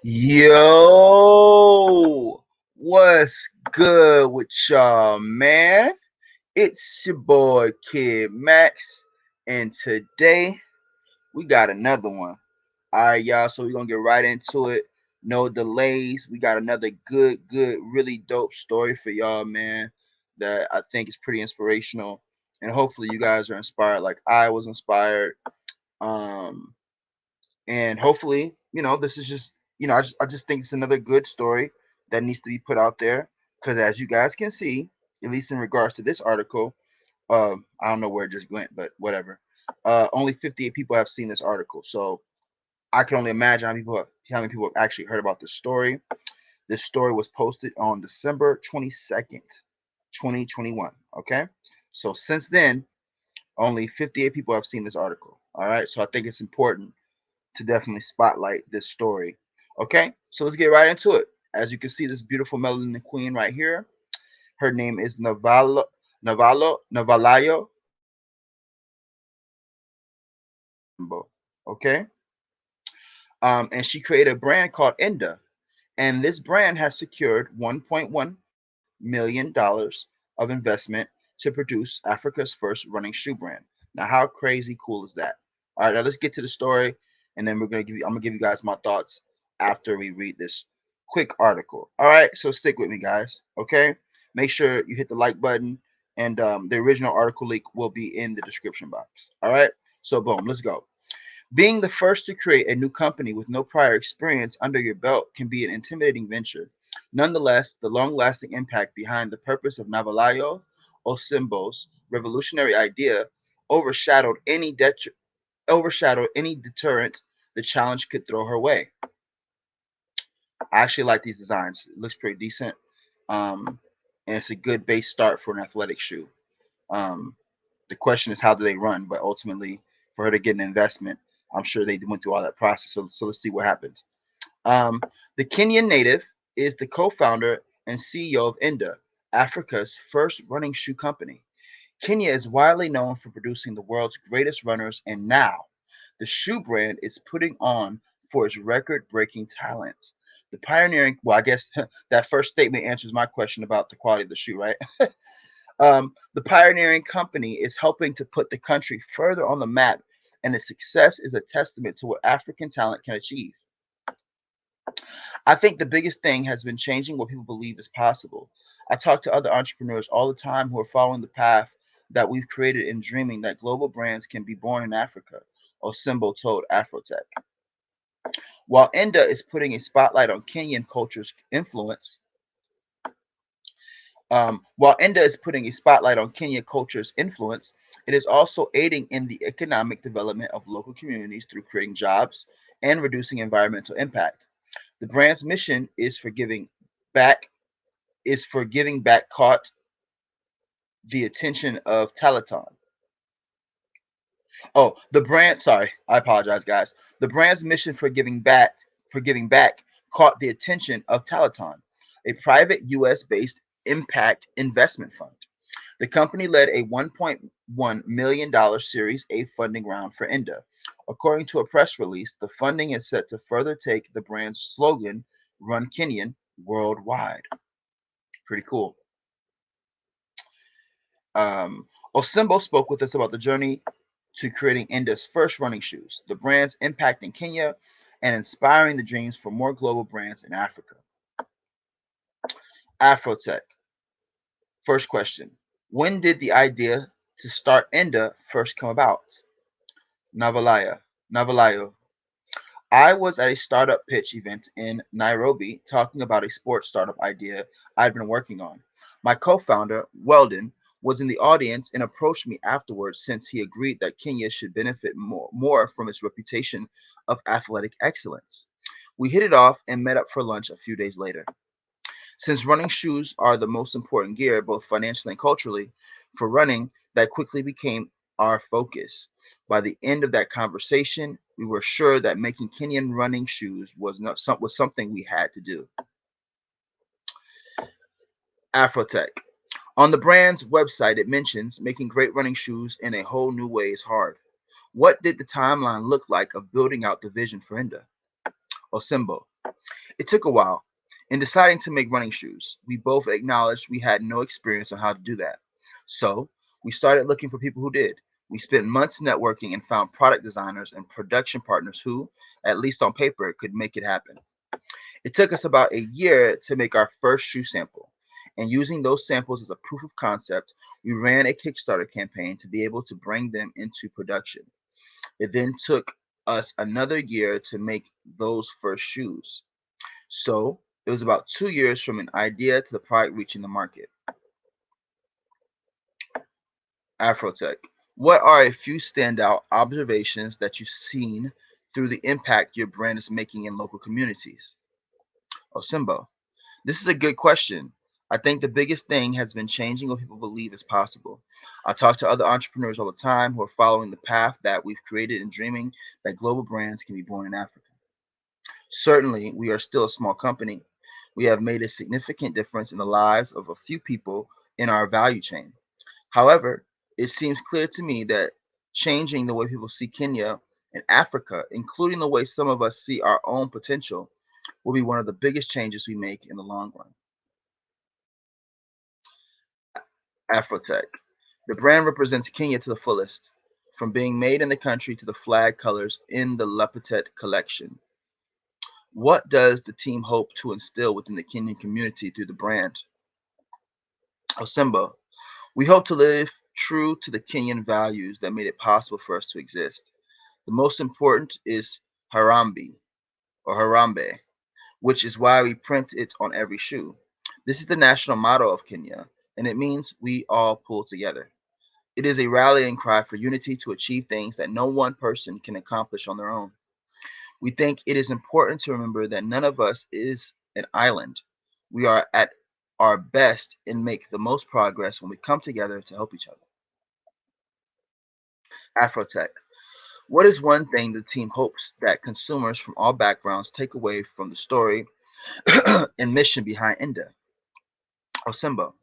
Yo, what's good with y'all, man? It's your boy Kid Max, and today we got another one. All right, y'all. So we're gonna get right into it. No delays. We got another good, really dope story for y'all, man. That I think is pretty inspirational, and hopefully you guys are inspired, like I was inspired. Um, and hopefully, this is just, I just think it's another good story that needs to be put out there. Because as you guys can see, at least in regards to this article, I don't know where it just went, but whatever. Only 58 people have seen this article, so I can only imagine how many people have actually heard about this story. This story was posted on December 22nd, 2021. Okay, so since then, only 58 people have seen this article. All right, so I think it's important to definitely spotlight this story. Okay, so let's get right into it. As you can see, this beautiful melanin queen right here, her name is Navalayo. Okay, and she created a brand called Enda, and this brand has secured $1.1 million of investment to produce Africa's first running shoe brand. Now, how crazy cool is that? All right, now let's get to the story, and then I'm gonna give you guys my thoughts after we read this quick article. All right, so stick with me, guys. Okay, make sure you hit the like button, and the original article link will be in the description box. All right, so boom, let's go. Being the first to create a new company with no prior experience under your belt can be an intimidating venture. Nonetheless, the long lasting impact behind the purpose of Navalayo Osimbo's revolutionary idea overshadowed any, overshadowed any deterrent the challenge could throw her way. I actually like these designs. It looks pretty decent. Um, and it's a good base start for an athletic shoe. Um, the question is, how do they run? But ultimately, for her to get an investment, I'm sure they went through all that process. So let's see what happened. Um, the Kenyan native is the co-founder and CEO of Enda, Africa's first running shoe company. Kenya is widely known for producing the world's greatest runners, and now the shoe brand is putting on for its record-breaking talents. The pioneering, well, I guess that first statement answers my question about the quality of the shoe, right? The pioneering company is helping to put the country further on the map, and its success is a testament to what African talent can achieve. I think the biggest thing has been changing what people believe is possible. I talk to other entrepreneurs all the time who are following the path that we've created and dreaming that global brands can be born in Africa, Osimbo told Afrotech. While Enda is putting a spotlight on Kenyan culture's influence, while Enda is putting a spotlight on Kenya culture's influence, it is also aiding in the economic development of local communities through creating jobs and reducing environmental impact. The brand's mission back is for giving back caught the attention of Talaton. Oh, the brand, sorry, I apologize, guys. The brand's mission for giving back caught the attention of Talaton, a private US based impact investment fund. The company led a $1.1 million Series A funding round for Enda. According to a press release, the funding is set to further take the brand's slogan, Run Kenyan, worldwide. Pretty cool. Um, Osimbo spoke with us about the journey to creating Enda's first running shoes, the brand's impact in Kenya, and inspiring the dreams for more global brands in Africa. Afrotech. First question. When did the idea to start Enda first come about? Navalaya. Navalayo. I was at a startup pitch event in Nairobi talking about a sports startup idea I'd been working on. My co founder, Weldon, was in the audience and approached me afterwards since he agreed that Kenya should benefit more from its reputation of athletic excellence. We hit it off and met up for lunch a few days later. Since running shoes are the most important gear, both financially and culturally, for running, that quickly became our focus. By the end of that conversation, we were sure that making Kenyan running shoes was something we had to do. Afrotech. On the brand's website, it mentions making great running shoes in a whole new way is hard. What did the timeline look like of building out the vision for Enda? Osimbo. It took a while. In deciding to make running shoes, we both acknowledged we had no experience on how to do that. So we started looking for people who did. We spent months networking and found product designers and production partners who, at least on paper, could make it happen. It took us about a year to make our first shoe sample. And using those samples as a proof of concept, we ran a Kickstarter campaign to be able to bring them into production. It then took us another year to make those first shoes. So it was about 2 years from an idea to the product reaching the market. Afrotech. What are a few standout observations that you've seen through the impact your brand is making in local communities? Osimbo. This is a good question. I think the biggest thing has been changing what people believe is possible. I talk to other entrepreneurs all the time who are following the path that we've created and dreaming that global brands can be born in Africa. Certainly, we are still a small company. We have made a significant difference in the lives of a few people in our value chain. However, it seems clear to me that changing the way people see Kenya and Africa, including the way some of us see our own potential, will be one of the biggest changes we make in the long run. Afrotech. The brand represents Kenya to the fullest, from being made in the country to the flag colors in the Lepetet collection. What does the team hope to instill within the Kenyan community through the brand? Osembo. We hope to live true to the Kenyan values that made it possible for us to exist. The most important is Harambe or Harambe, which is why we print it on every shoe. This is the national motto of Kenya, and it means we all pull together. It is a rallying cry for unity to achieve things that no one person can accomplish on their own. We think it is important to remember that none of us is an island. We are at our best and make the most progress when we come together to help each other. Afrotech. What is one thing the team hopes that consumers from all backgrounds take away from the story and mission behind Inda? Osimbo.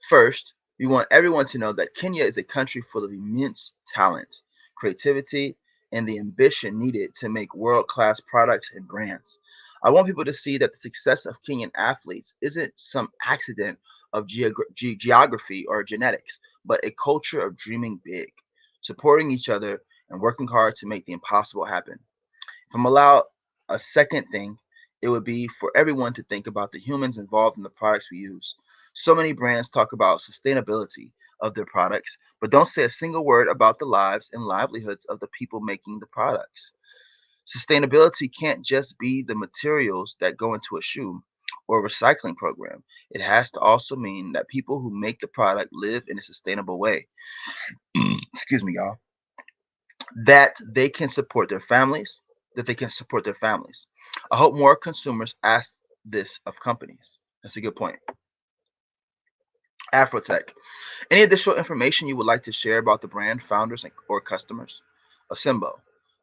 First, we want everyone to know that Kenya is a country full of immense talent, creativity, and the ambition needed to make world class products and brands. I want people to see that the success of Kenyan athletes isn't some accident of geography or genetics, but a culture of dreaming big, supporting each other, and working hard to make the impossible happen. If I'm allowed a second thing, it would be for everyone to think about the humans involved in the products we use. So many brands talk about sustainability of their products, but don't say a single word about the lives and livelihoods of the people making the products. Sustainability can't just be the materials that go into a shoe or a recycling program. It has to also mean that people who make the product live in a sustainable way. Excuse me, y'all. That they can support their families, that they can support their families. I hope more consumers ask this of companies. That's a good point. Afrotech. Any additional information you would like to share about the brand, founders, or customers? Asimbo.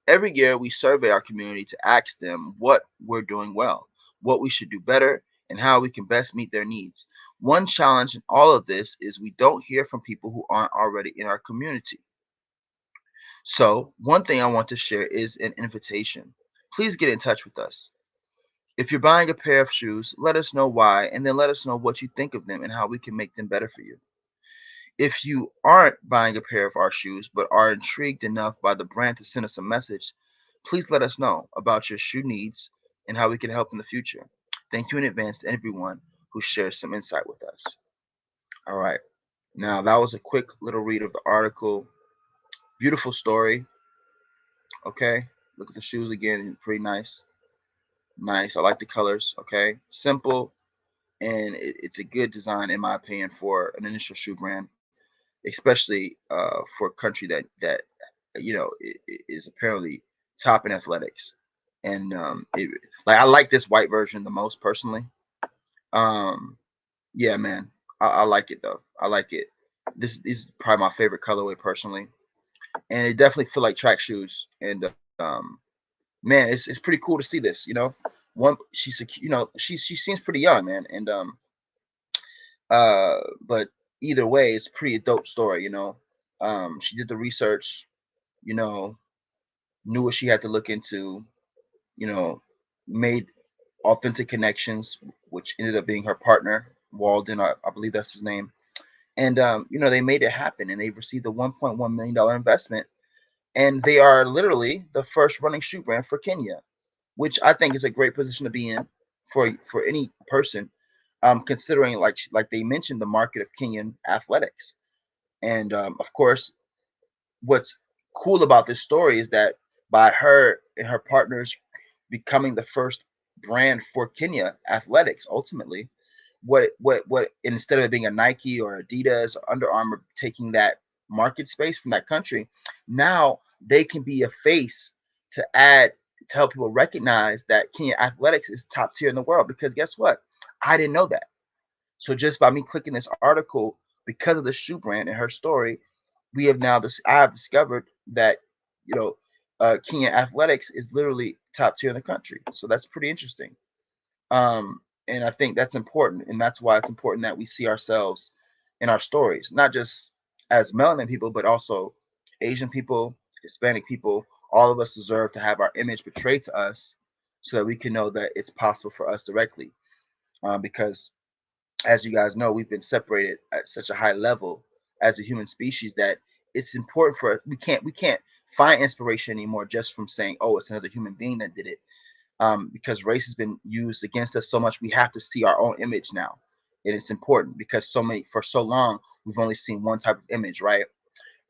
Every year we survey our community to ask them what we're doing well, what we should do better, and how we can best meet their needs. One challenge in all of this is we don't hear from people who aren't already in our community. So, one thing I want to share is an invitation. Please get in touch with us. If you're buying a pair of shoes, let us know why, and then let us know what you think of them and how we can make them better for you. If you aren't buying a pair of our shoes but are intrigued enough by the brand to send us a message, please let us know about your shoe needs and how we can help in the future. Thank you in advance to everyone who shares some insight with us. All right. Now, that was a quick little read of the article. Beautiful story. Okay. Look at the shoes again. Pretty nice. Nice. I like the colors. Okay. Simple. And it's a good design, in my opinion, for an initial shoe brand, especially for a country that is apparently top in athletics. And like I like this white version the most personally. Um, yeah, man, I like it though. I like it. This is probably my favorite colorway personally, and it definitely feel like track shoes. And man, it's pretty cool to see this. One she seems pretty young, man, and but either way, it's pretty a dope story. She did the research. You know, knew what she had to look into. You know, made Authentic Connections, which ended up being her partner, Walden, I believe that's his name. And they made it happen, and they received a $1.1 million investment, and they are literally the first running shoe brand for Kenya, which I think is a great position to be in for any person, considering like they mentioned the market of Kenyan athletics. And of course, what's cool about this story is that by her and her partners becoming the first brand for Kenya athletics, ultimately, what instead of it being a Nike or Adidas or Under Armour taking that market space from that country, now they can be a face to add to help people recognize that Kenya athletics is top tier in the world. Because guess what? I didn't know that. So just by me clicking this article, because of the shoe brand and her story, we have now this. I have discovered that you know Kenya athletics is literally top tier in the country. So that's pretty interesting. And I think that's important, and that's why it's important that we see ourselves in our stories, not just as melanin people, but also Asian people, Hispanic people. All of us deserve to have our image portrayed to us, so that we can know that it's possible for us directly. Because as you guys know, we've been separated at such a high level as a human species that it's important for us. We can't find inspiration anymore just from saying, "Oh, it's another human being that did it." Because race has been used against us so much, we have to see our own image now, and it's important because for so long we've only seen one type of image, right?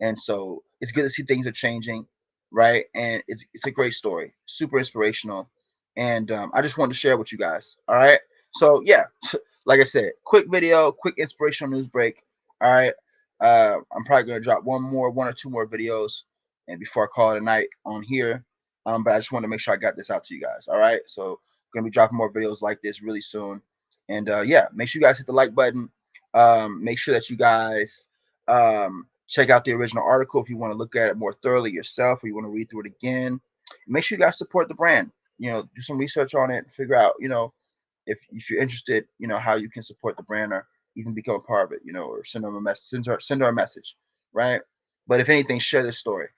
And so it's good to see things are changing, right? And it's a great story, super inspirational, and I just wanted to share with you guys. All right, so yeah, like I said, quick video, quick inspirational news break. All right, I'm probably gonna drop one or two more videos, and before I call it a night on here. But I just want to make sure I got this out to you guys. All right, so gonna be dropping more videos like this really soon, and yeah, make sure you guys hit the like button. Make sure that you guys check out the original article if you want to look at it more thoroughly yourself, or you want to read through it again. Make sure you guys support the brand. Do some research on it, figure out, if you're interested, how you can support the brand or even become a part of it, or send them a message, send her a message, right? But if anything, share this story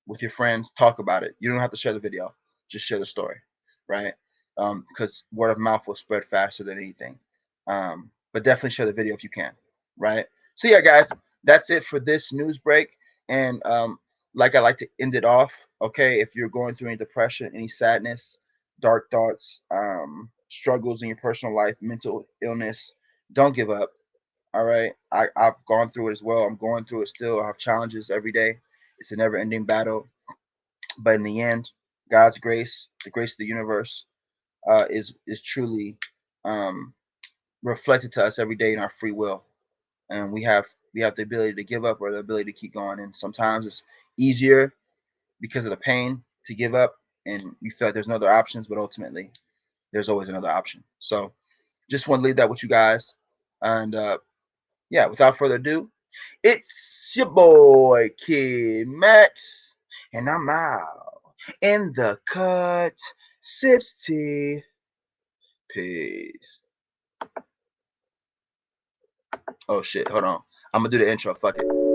with your friends. Talk about it. You don't have to share the video, just share the story, right? Because word of mouth will spread faster than anything. But definitely share the video if you can, right? So yeah, guys, that's it for this news break. And like I like to end it off, okay? If you're going through any depression, any sadness, dark thoughts, struggles in your personal life, mental illness, don't give up. All right. I've gone through it as well. I'm going through it still. I have challenges every day. It's a never ending battle. But in the end, God's grace, the grace of the universe, is truly um, reflected to us every day in our free will. And we have the ability to give up or the ability to keep going. And sometimes it's easier because of the pain to give up and you feel like there's no other options, but ultimately there's always another option. So just want to leave that with you guys. And yeah, without further ado, it's your boy Kid Max, and I'm out in the cut. Sips tea. Peace. Oh shit, hold on. I'm gonna do the intro. Fuck it.